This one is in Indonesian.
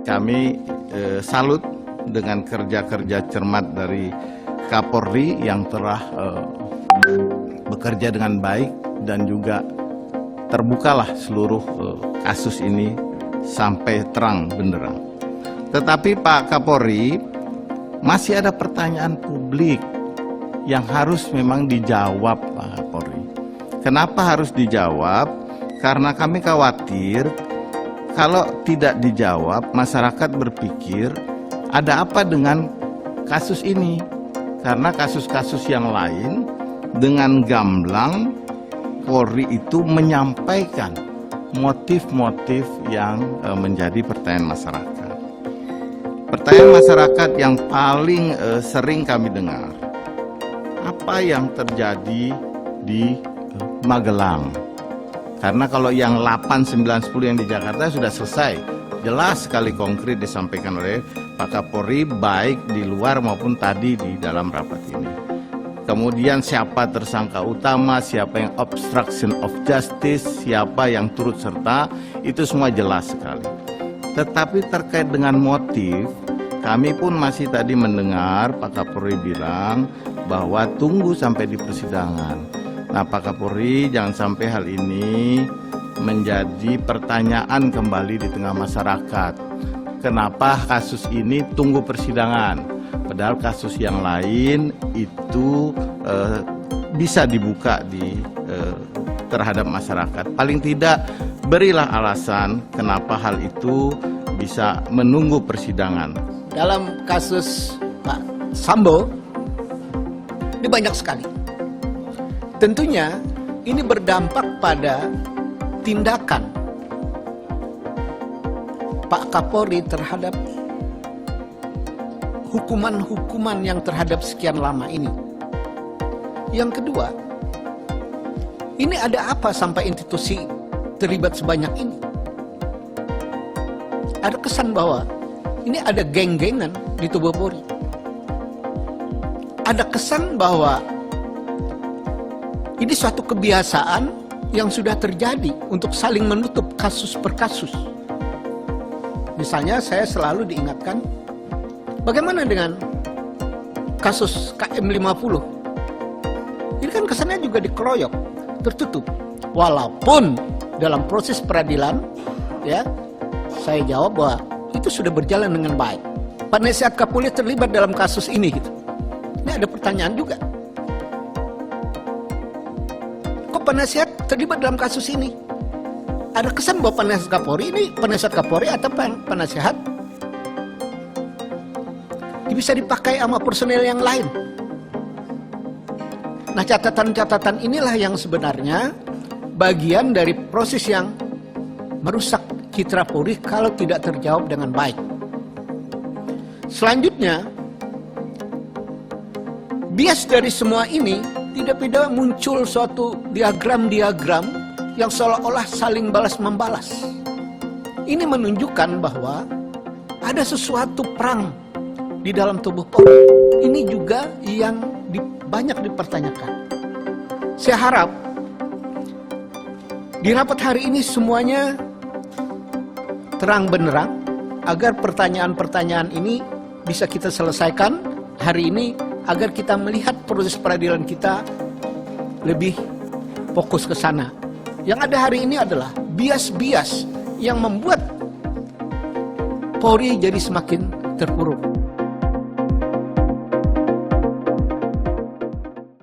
Kami salut dengan kerja-kerja cermat dari Kapolri yang telah bekerja dengan baik dan juga terbukalah seluruh kasus ini sampai terang benderang. Tetapi Pak Kapolri, masih ada pertanyaan publik yang harus memang dijawab Pak Kapolri. Kenapa harus dijawab? Karena kami khawatir kalau tidak dijawab, masyarakat berpikir ada apa dengan kasus ini? Karena kasus-kasus yang lain dengan gamblang Polri itu menyampaikan motif-motif yang menjadi pertanyaan masyarakat. Pertanyaan masyarakat yang paling sering kami dengar, apa yang terjadi di Magelang? Karena kalau yang 8, 9, 10 yang di Jakarta sudah selesai. Jelas sekali konkret disampaikan oleh Pak Kapolri baik di luar maupun tadi di dalam rapat ini. Kemudian siapa tersangka utama, siapa yang obstruction of justice, siapa yang turut serta, itu semua jelas sekali. Tetapi terkait dengan motif, kami pun masih tadi mendengar Pak Kapolri bilang bahwa tunggu sampai di persidangan. Nah Pak Kapolri, jangan sampai hal ini menjadi pertanyaan kembali di tengah masyarakat. Kenapa kasus ini tunggu persidangan? Padahal kasus yang lain itu bisa dibuka terhadap masyarakat. Paling tidak berilah alasan kenapa hal itu bisa menunggu persidangan. Dalam kasus Pak Sambo, ini banyak sekali. Tentunya ini berdampak pada tindakan Pak Kapolri terhadap hukuman-hukuman yang terhadap sekian lama ini. Yang kedua, ini ada apa sampai institusi terlibat sebanyak ini? Ada kesan bahwa ini ada geng-gengan di tubuh Polri. Ada kesan bahwa ini suatu kebiasaan yang sudah terjadi untuk saling menutup kasus per kasus. Misalnya saya selalu diingatkan, bagaimana dengan kasus KM50? Ini kan kesannya juga dikeroyok, tertutup. Walaupun dalam proses peradilan, ya, saya jawab bahwa itu sudah berjalan dengan baik. Penasihat Kapolri terlibat dalam kasus ini, gitu. Ini ada pertanyaan juga. Penasihat terlibat dalam kasus ini. Ada kesan bahwa penasihat Kapolri ini penasihat Kapolri atau penasihat bisa dipakai sama personel yang lain. Nah, catatan-catatan inilah yang sebenarnya bagian dari proses yang merusak citra Polri kalau tidak terjawab dengan baik. Selanjutnya, bias dari semua ini tidak muncul suatu diagram-diagram yang seolah-olah saling balas-membalas. Ini menunjukkan bahwa ada sesuatu perang di dalam tubuh Polri. Ini juga yang banyak dipertanyakan. Saya harap di rapat hari ini semuanya terang benderang agar pertanyaan-pertanyaan ini bisa kita selesaikan hari ini, agar kita melihat proses peradilan kita lebih fokus ke sana. Yang ada hari ini adalah bias-bias yang membuat Polri jadi semakin terpuruk.